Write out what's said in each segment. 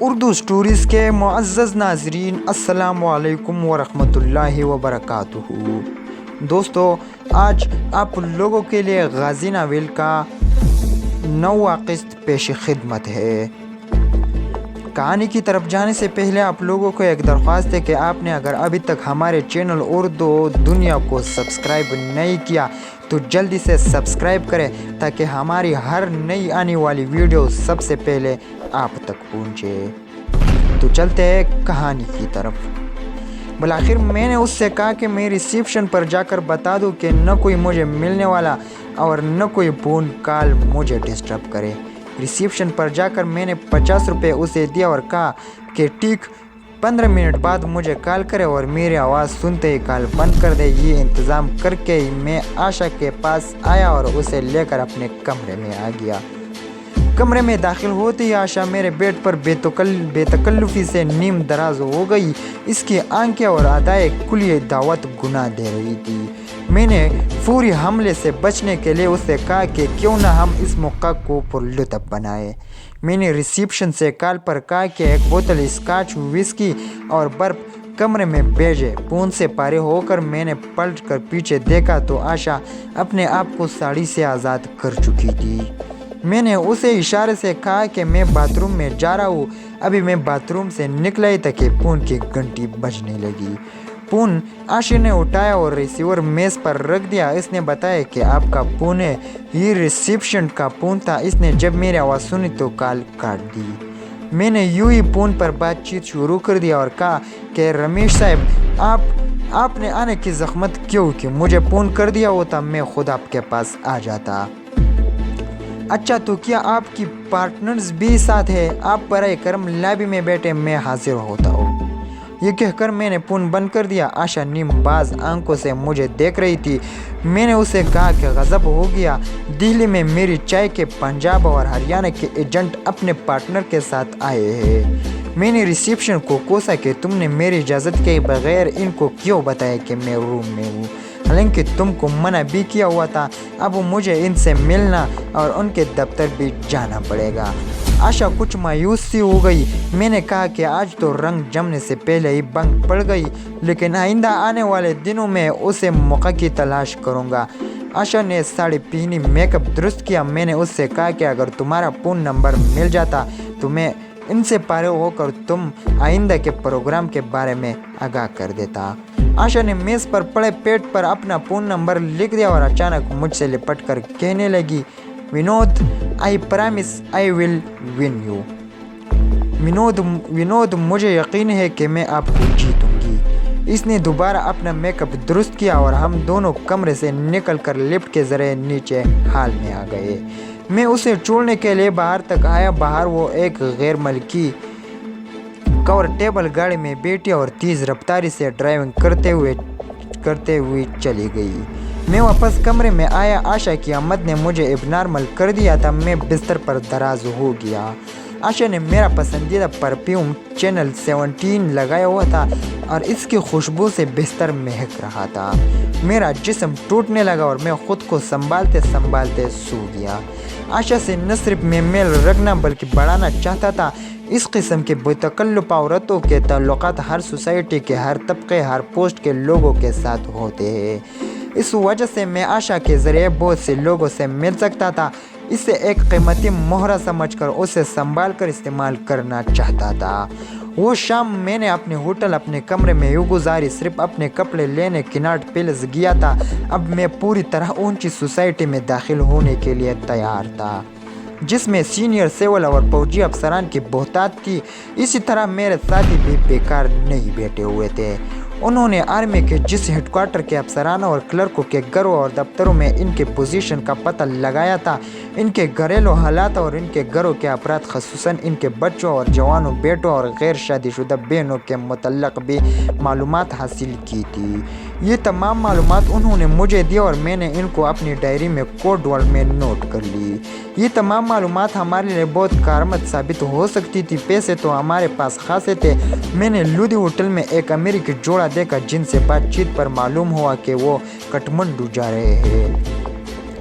Urdu stories کے معزز ناظرین، السلام علیکم ورحمۃ وبرکاتہ۔ دوستو، آج آپ لوگوں کے لیے غازی ناول کا 9واں قسط پیش خدمت ہے۔ کہانی کی طرف جانے سے پہلے آپ لوگوں کو ایک درخواست ہے کہ آپ نے اگر ابھی تک ہمارے چینل اردو دنیا کو سبسکرائب نہیں کیا تو جلدی سے سبسکرائب کریں تاکہ ہماری ہر نئی آنے والی ویڈیو سب سے پہلے آپ تک پہنچے۔ تو چلتے ہیں کہانی کی طرف۔ بالآخر میں نے اس سے کہا کہ میں ریسیپشن پر جا کر بتا دوں کہ نہ کوئی مجھے ملنے والا اور نہ کوئی فون کال مجھے ڈسٹرب کرے۔ ریسیپشن پر جا کر میں نے 50 روپے اسے دیا اور کہا کہ ٹھیک 15 منٹ بعد مجھے کال کرے اور میری آواز سنتے ہی کال بند کر دے۔ یہ انتظام کر کے میں آشا کے پاس آیا اور اسے لے کر اپنے کمرے میں آ گیا۔ کمرے میں داخل ہوتے ہی آشا میرے بیڈ پر بے تکلفی سے نیم دراز ہو گئی۔ اس کی آنکھیں اور ادائے کلیہ دعوت گناہ دے رہی تھی۔ میں نے فوری حملے سے بچنے کے لیے اسے کہا کہ کیوں نہ ہم اس موقع کو پرلطف بنائیں۔ میں نے ریسیپشن سے کال پر کہا کہ ایک بوتل اسکاچ وسکی اور برف کمرے میں بھیجے۔ فون سے پارے ہو کر میں نے پلٹ کر پیچھے دیکھا تو آشا اپنے آپ کو ساڑی سے آزاد کر چکی تھی۔ میں نے اسے اشارے سے کہا کہ میں باتھ روم میں جا رہا ہوں۔ ابھی میں باتھ روم سے نکلا ہی تک کہ فون کی گھنٹی بجنے لگی۔ فون آشا نے اٹھایا اور ریسیور میز پر رکھ دیا۔ اس نے بتایا کہ آپ کا فون ہے۔ یہ ریسیپشن کا فون تھا۔ اس نے جب میری آواز سنی تو کال کاٹ دی۔ میں نے یوں ہی فون پر بات چیت شروع کر دیا اور کہا کہ رمیش صاحب، آپ نے آنے کی زحمت کیوں کی؟ مجھے فون کر دیا ہوتا میں خود آپ کے پاس آ جاتا۔ اچھا، تو کیا آپ کی پارٹنرز بھی ساتھ ہے؟ آپ برائے کرم لابی میں بیٹھے، میں حاضر ہوتا ہوں۔ یہ کہہ کر میں نے فون بند کر دیا۔ آشا نیم باز آنکھوں سے مجھے دیکھ رہی تھی۔ میں نے اسے کہا کہ غضب ہو گیا۔ دہلی میں میری چائے کے پنجاب اور ہریانہ کے ایجنٹ اپنے پارٹنر کے ساتھ آئے ہیں۔ میں نے ریسیپشن کو کوسا کہ تم نے میری اجازت کے بغیر ان کو کیوں بتایا کہ میں روم میں ہوں، حالانکہ تم کو منع بھی کیا ہوا تھا۔ اب مجھے ان سے ملنا اور ان کے دفتر بھی جانا پڑے گا۔ آشا کچھ مایوس سی ہو گئی۔ میں نے کہا کہ آج تو رنگ جمنے سے پہلے ہی بنک پڑ گئی، لیکن آئندہ آنے والے دنوں میں اسے موقع کی تلاش کروں گا۔ آشا نے ساڑی پہنی، میک اپ درست کیا۔ میں نے اس سے کہا کہ اگر تمہارا فون نمبر مل جاتا تو میں ان سے پارے ہو کر تم آئندہ کے پروگرام کے بارے میں آگاہ کر دیتا۔ آشا نے میز پر پڑے پیٹ پر اپنا فون نمبر لکھ دیا اور اچانک مجھ سے لپٹ کر کہنے لگی، Vinod, I promise I will win you. Vinod, مجھے یقین ہے کہ میں آپ کو جیتوں گی۔ اس نے دوبارہ اپنا میک اپ درست کیا اور ہم دونوں کمرے سے نکل کر لفٹ کے ذریعے نیچے ہال میں آ گئے۔ میں اسے چھوڑنے کے لیے باہر تک آیا۔ باہر وہ ایک غیر ملکی کور ٹیبل گاڑی میں بیٹھی اور تیز رفتاری سے ڈرائیونگ کرتے ہوئے چلی گئی۔ میں واپس کمرے میں آیا۔ آشا کی آمد نے مجھے اب نارمل کر دیا تھا۔ میں بستر پر دراز ہو گیا۔ آشا نے میرا پسندیدہ پرفیوم چینل 17 لگایا ہوا تھا اور اس کی خوشبو سے بستر مہک رہا تھا۔ میرا جسم ٹوٹنے لگا اور میں خود کو سنبھالتے سو گیا۔ آشا سے نہ صرف میں میل رکھنا بلکہ بڑھانا چاہتا تھا۔ اس قسم کے بے تکلف عورتوں کے تعلقات ہر سوسائٹی کے ہر طبقے، ہر پوسٹ کے لوگوں کے ساتھ ہوتے ہیں۔ اس وجہ سے میں آشا کے ذریعے بہت سے لوگوں سے مل سکتا تھا۔ اسے ایک قیمتی مہرہ سمجھ کر اسے سنبھال کر استعمال کرنا چاہتا تھا۔ وہ شام میں نے اپنے ہوٹل اپنے کمرے میں یوں گزاری، صرف اپنے کپڑے لینے کناٹ پیلس گیا تھا۔ اب میں پوری طرح اونچی سوسائٹی میں داخل ہونے کے لیے تیار تھا، جس میں سینئر سول اور فوجی افسران کی بہتات تھی۔ اسی طرح میرے ساتھی بھی بیکار نہیں بیٹھے ہوئے تھے۔ انہوں نے آرمی کے جس ہیڈ کوارٹر کے افسران اور کلرکوں کے گھروں اور دفتروں میں ان کے پوزیشن کا پتہ لگایا تھا، ان کے گھریلو حالات اور ان کے گھروں کے افراد، خصوصاً ان کے بچوں اور جوانوں بیٹوں اور غیر شادی شدہ بہنوں کے متعلق بھی معلومات حاصل کی تھی۔ یہ تمام معلومات انہوں نے مجھے دی اور میں نے ان کو اپنی ڈائری میں کوڈ ورڈ میں نوٹ کر لی۔ یہ تمام معلومات ہمارے لیے بہت کارآمد ثابت ہو سکتی تھی۔ پیسے تو ہمارے پاس خاصے تھے۔ میں نے لودھی ہوٹل میں ایک امریکی جوڑا دیکھا جن سے بات چیت پر معلوم ہوا کہ وہ کٹمنڈو جا رہے ہیں۔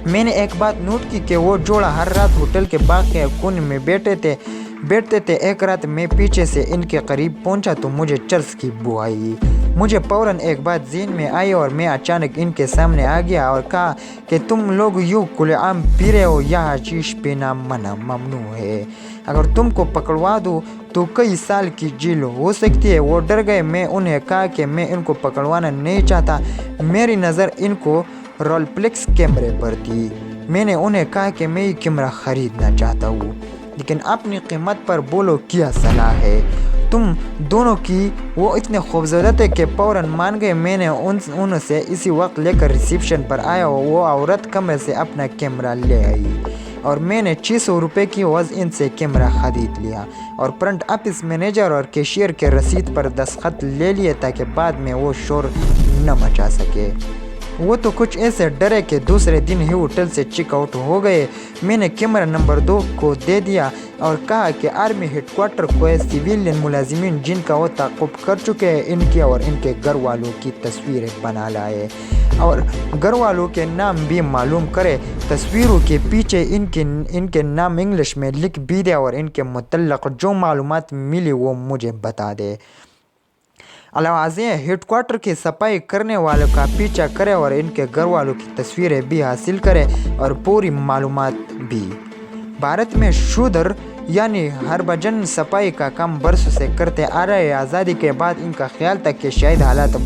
میں نے ایک بات نوٹ کی کہ وہ جوڑا ہر رات ہوٹل کے باغ کے کونے میں بیٹھے تھے۔ बैठते थे। एक रात मैं पीछे से इनके करीब पहुंचा तो मुझे चर्च की बू आई। मुझे फौरन एक बात ज़हन में आई और मैं अचानक इनके सामने आ गया और कहा कि तुम लोग यूँ खुलेआम पी रहे हो, यह हशीश पीना मना ममनू है। अगर तुमको पकड़वा दूँ तो कई साल की जेल हो सकती है। वो डर गए। मैं उन्हें कहा कि मैं इनको पकड़वाना नहीं चाहता। मेरी नज़र इनको रोलप्लेक्स कैमरे पर थी। मैंने उन्हें कहा कि मैं ये कैमरा ख़रीदना चाहता हूँ, लेकिन अपनी कीमत पर बोलो क्या सलाह है तुम दोनों की। वो इतने खूबसूरत थे कि फ़ौरन मान गए। मैंने उनसे इसी वक्त लेकर रिसेप्शन पर आया। वो औरत कमरे से अपना कैमरा ले आई और मैंने 600 रुपये की वज़न से कैमरा ख़रीद लिया और फ्रंट ऑफिस मैनेजर और कैशियर के रसीद पर दस्तखत ले लिए ताकि बाद में वो शोर न मचा सके। वो तो कुछ ऐसे डरे कि दूसरे दिन ही होटल से चेकआउट हो गए। मैंने कैमरा नंबर 2 को दे दिया और कहा कि आर्मी हेडक्वार्टर को सिविलियन मुलाजिमीन जिनका वो ताक़ुब कर चुके हैं, इनके और इनके घर वालों की तस्वीरें बना लाए और घर वालों के नाम भी मालूम करे। तस्वीरों के पीछे इनके नाम इंग्लिश में लिख भी दे और इनके मुतल्लक़ जो मालूमात मिली वो मुझे बता दे। अलावाज़े हेडक्वार्टर की सफाई करने वालों का पीछा करे और इनके घर वालों की तस्वीरें भी हासिल करे और पूरी मालूमात भी। भारत में शूदर यानी हरभजन सफाई का काम बरसों से करते आ रहे। आज़ादी के बाद इनका ख्याल था कि शायद हालात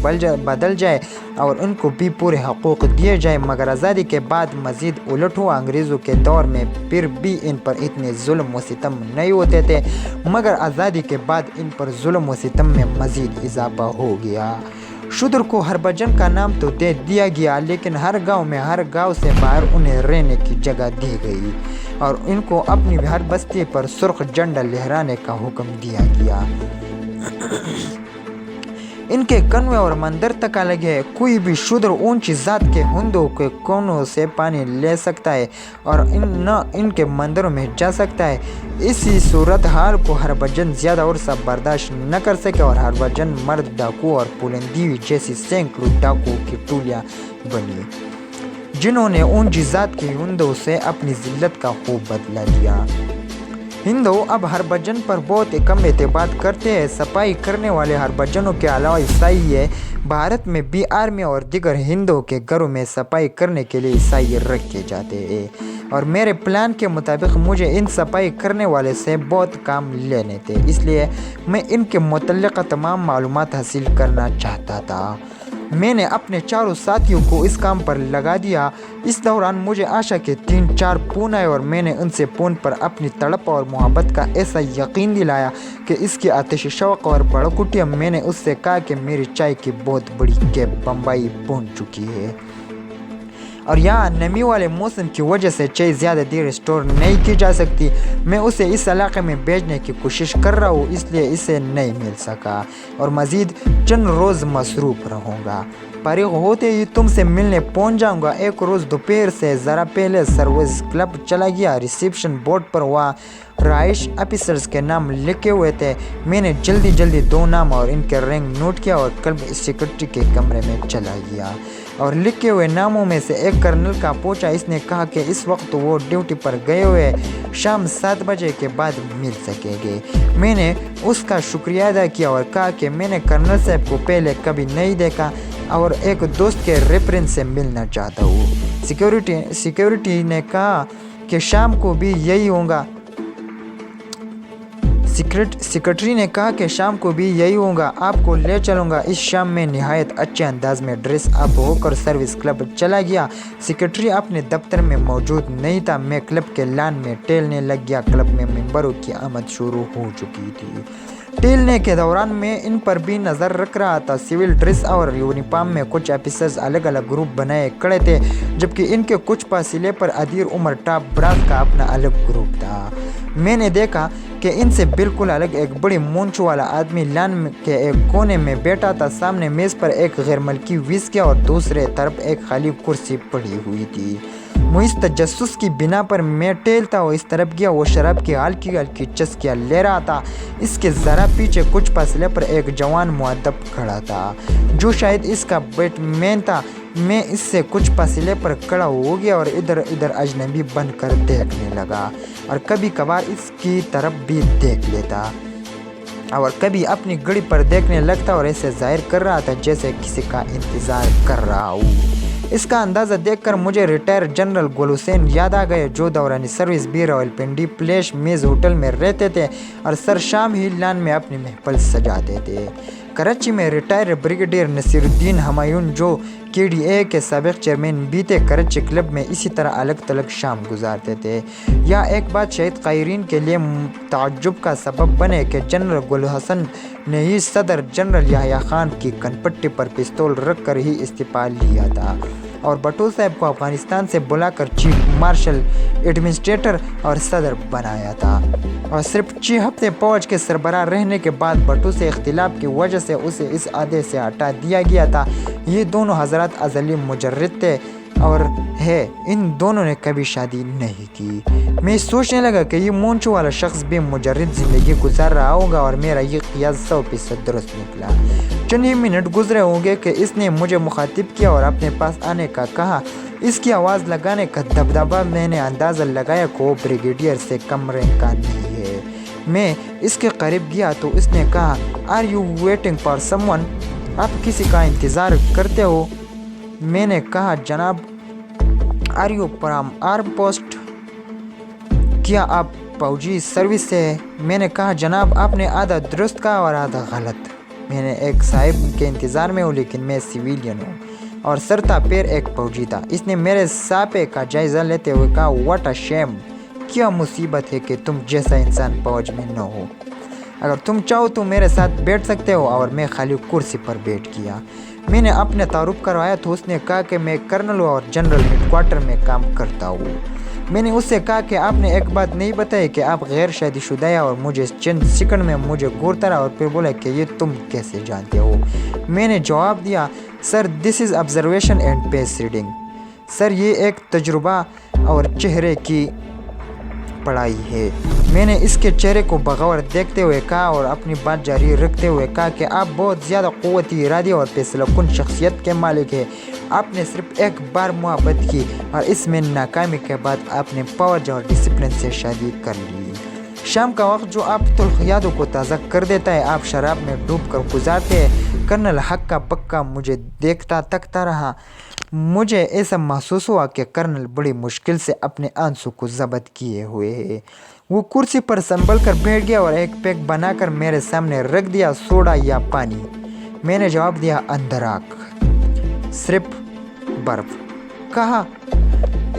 बदल जाए और उनको भी पूरे हकूक़ दिए जाए, मगर आज़ादी के बाद मज़ीद उलट हुआ। अंग्रेज़ों के दौर में फिर भी इन पर इतने जुल्म व सितम नहीं होते थे, मगर आज़ादी के बाद इन पर जुल्म व सितम में मज़ीद इजाफा हो गया। शूद्र को हरभजन का नाम तो दे दिया गया, लेकिन हर गांव से बाहर उन्हें रहने की जगह दी गई और इनको अपनी हर बस्ती पर सुर्ख झंडा लहराने का हुक्म दिया गया। इनके कन्वे और मंदिर तक अलग है। कोई भी शूद्र ऊंची जात के हिंदुओं के कोनों से पानी ले सकता है और इनके मंदिरों में जा सकता है। इसी सूरत हाल को हरभजन ज़्यादा और सब बर्दाश्त न कर सके और हरभजन मर्द डाकू और पुलंदीवी जैसी सैकड़ों डाकुओं की टोलियाँ बनी, जिन्होंने ऊंची जात के हिंदुओं से अपनी जिल्लत का खूब बदला लिया। हिंदू अब हरभजन पर बहुत कम एतबार करते हैं। सफाई करने वाले हरभजनों के अलावा ईसाई है। भारत में भी आर्मी और दीगर हिंदुओं के घरों में सफाई करने के लिए ईसाई रखे जाते हैं और मेरे प्लान के मुताबिक मुझे इन सफाई करने वाले से बहुत काम लेने थे, इसलिए मैं इनके मुतल्लिक़ तमाम मालूमात हासिल करना चाहता था। मैंने अपने चारों साथियों को इस काम पर लगा दिया। इस दौरान मुझे आशा के 3-4 फ़ोन आए और मैंने उनसे फ़ोन पर अपनी तड़प और मोहब्बत का ऐसा यकीन दिलाया कि इसकी आतिश शौक़ और भड़क। मैंने उससे कहा कि मेरी चाय की बहुत बड़ी कैब बम्बई पहुंच चुकी है और यहाँ नमी वाले मौसम की वजह से चाय ज़्यादा देर स्टोर नहीं की जा सकती। मैं उसे इस इलाके में भेजने की कोशिश कर रहा हूँ, इसलिए इसे नहीं मिल सका और मज़ीद चंद रोज़ मसरूफ़ रहूँगा। फारिग होते ही तुमसे मिलने पहुंच जाऊंगा। एक रोज़ दोपहर से ज़रा पहले सर्विस क्लब चला गया। रिसेप्शन बोर्ड पर वहाँ राइश ऑफिसर्स के नाम लिखे हुए थे। मैंने जल्दी 2 नाम और इनके रैंक नोट किया और क्लब सेक्रेटरी के कमरे में चला गया और लिखे हुए नामों में से एक कर्नल का पूछा। इसने कहा कि इस वक्त वो ड्यूटी पर गए हुए, शाम 7 बजे के बाद मिल सकेंगे। मैंने उसका शुक्रिया अदा किया और कहा कि मैंने कर्नल साहब को पहले कभी नहीं देखा और एक दोस्त के रेफरेंस से मिलना चाहता हूँ। सिक्योरिटी ने कहा कि शाम को भी यही होगा। सेक्रेटरी ने कहा कि शाम को भी यही होगा, आपको ले चलूँगा। इस शाम में निहायत अच्छे अंदाज में ड्रेस अप होकर सर्विस क्लब चला गया। सेक्रेटरी अपने दफ्तर में मौजूद नहीं था। मैं क्लब के लान में टहलने लग गया। क्लब में मेंबरों की आमद शुरू हो चुकी थी। टहलने के दौरान मैं इन पर भी नज़र रख रहा था। सिविल ड्रेस और यूनिफॉर्म में कुछ ऑफिसर्स अलग अलग ग्रुप बनाए खड़े थे, जबकि इनके कुछ फासिले पर अधीर उम्र टॉप ब्रास का अपना अलग ग्रुप था। मैंने देखा कि इनसे बिल्कुल अलग एक बड़ी मूंछ वाला आदमी लान के एक कोने में बैठा था। सामने मेज़ पर एक गैर मल्की विस्की और दूसरे तरफ एक खाली कुर्सी पड़ी हुई थी। मुझ तजस्सुस की बिना पर मैं टहलता हुआ इस तरफ गया। वो शराब की हल्की हल्की चस्कियाँ ले रहा था। इसके ज़रा पीछे कुछ फासले पर एक जवान मुअद्दब खड़ा था जो शायद इसका बैटमैन था। मैं इससे कुछ फासले पर खड़ा हो गया और इधर इधर अजनबी बनकर देखने लगा और कभी कभार इसकी तरफ भी देख लेता और कभी अपनी घड़ी पर देखने लगता और ऐसे जाहिर कर रहा था जैसे किसी का इंतज़ार कर रहा हूँ। इसका अंदाज़ा देखकर मुझे रिटायर जनरल गुल हुसैन याद आ गए जो दौरानी सर्विस भी रावलपिंडी प्लेस मेज़ होटल में रहते थे और सर शाम ही लान में अपनी महफल सजाते थे। कराची में रिटायर ब्रिगेडियर नसीरुद्दीन हमायून जो KDA के साबिक चेयरमैन भी थे कराची क्लब में इसी तरह अलग थलग शाम गुजारते थे। यह एक बात शायद कायरीन के लिए ताज्जुब का सबब बने कि जनरल गुल हसन ने ही सदर जनरल याह्या खान की कनपट्टी पर पिस्तौल रख कर ही इस्तीफा लिया था और भट्टो साहब को अफगानिस्तान से बुलाकर चीफ मार्शल एडमिनिस्ट्रेटर और सदर बनाया था और सिर्फ 6 हफ्ते फौज के सरबराह रहने के बाद भट्टो से इख्तिलाफ की वजह से उसे इस अहदे से हटा दिया गया था। ये दोनों हजरत अज़ली मुजर्रिद थे और इन दोनों ने कभी शादी नहीं की। मैं सोचने लगा कि ये मोंचो वाला शख्स भी मुजर्रिद ज़िंदगी गुजार रहा होगा और मेरा ये क़ियास 100% दुरुस्त निकला। चंद ही मिनट गुजरे होंगे कि इसने मुझे मुखातिब किया और अपने पास आने का कहा। इसकी आवाज़ लगाने का दबदबा मैंने अंदाज़ा लगाया कि वो ब्रिगेडियर से कम रैंक का नहीं है। मैं इसके करीब गया तो इसने कहा, are you waiting for someone? आप किसी का इंतज़ार करते हो? मैंने कहा, जनाब। Are you from arm post? क्या आप फौजी सर्विस से है? मैंने कहा, जनाब आपने आधा दुरुस्त कहा और आधा गलत। मैंने एक साहिब के इंतज़ार में हूँ लेकिन मैं सिविलियन हूँ और सरता पैर एक फौजी था। इसने मेरे सापे का जायज़ा लेते हुए कहा, व्हाट अ शेम! क्या मुसीबत है कि तुम जैसा इंसान फौज में न हो। अगर तुम चाहो तो मेरे साथ बैठ सकते हो। और मैं खाली कुर्सी पर बैठ गया। मैंने अपने तारुफ करवाया तो उसने कहा कि मैं कर्नल और जनरल हेडक्वार्टर में काम करता हूँ। मैंने उससे कहा कि आपने एक बात नहीं बताई कि आप गैर शादीशुदा हैं और मुझे चंद सेकंड में मुझे घूरता रहा और फिर बोला कि ये तुम कैसे जानते हो। मैंने जवाब दिया, sir this is observation and pace reading. Sir ये एक तजुर्बा और चेहरे की पढ़ाई है। मैंने इसके चेहरे को बगौर देखते हुए कहा और अपनी बात जारी रखते हुए कहा कि आप बहुत ज़्यादा क़ुव्वती इरादे और फैसलाकुन शख्सियत के मालिक हैं। आपने सिर्फ एक बार मोहब्बत की और इसमें नाकामी के बाद आपने पावर और डिसिप्लिन से शादी कर ली। शाम का वक्त जो आप तुल्ख यादों को ताज़ा कर देता है आप शराब में डूब कर गुजारते हैं। कर्नल हक्का बक्का मुझे देखता तकता रहा। मुझे ऐसा महसूस हुआ कि कर्नल बड़ी मुश्किल से अपने आंसू को ज़ब्त किए हुए है। वो कुर्सी पर संभल कर बैठ गया और एक पैक बनाकर मेरे सामने रख दिया, सोडा या पानी। मैंने जवाब दिया, अंदर आँख, सिर्फ बर्फ। कहा।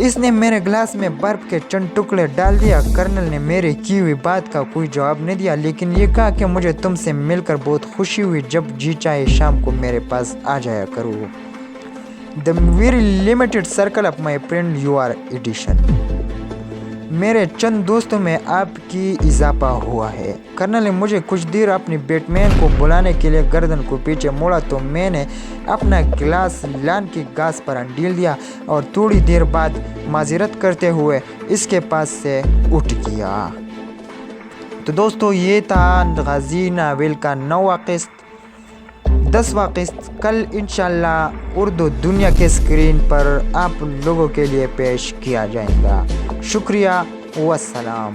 इसने मेरे गिलास में बर्फ के चंद टुकड़े डाल दिया। कर्नल ने मेरे की हुई बात का कोई जवाब नहीं दिया लेकिन ये कहा कि मुझे तुमसे मिलकर बहुत खुशी हुई। जब जी चाहे शाम को मेरे पास आ जाया करो। The very limited circle of my friend you are addition. मेरे चंद दोस्तों में आपकी इजाफा हुआ है। कर्नल ने मुझे कुछ देर अपनी बैटमैन को बुलाने के लिए गर्दन को पीछे मोड़ा तो मैंने अपना गिलास लान की घास पर अंडील दिया और थोड़ी देर बाद माजरत करते हुए इसके पास से उठ गया। तो दोस्तों ये था गाजी नावल का 9वां किस्त। 10वां किस्त कल इंशाल्लाह उर्दू दुनिया के स्क्रीन पर आप लोगों के लिए पेश किया जाएगा। शुक्रिया, वस्सलाम।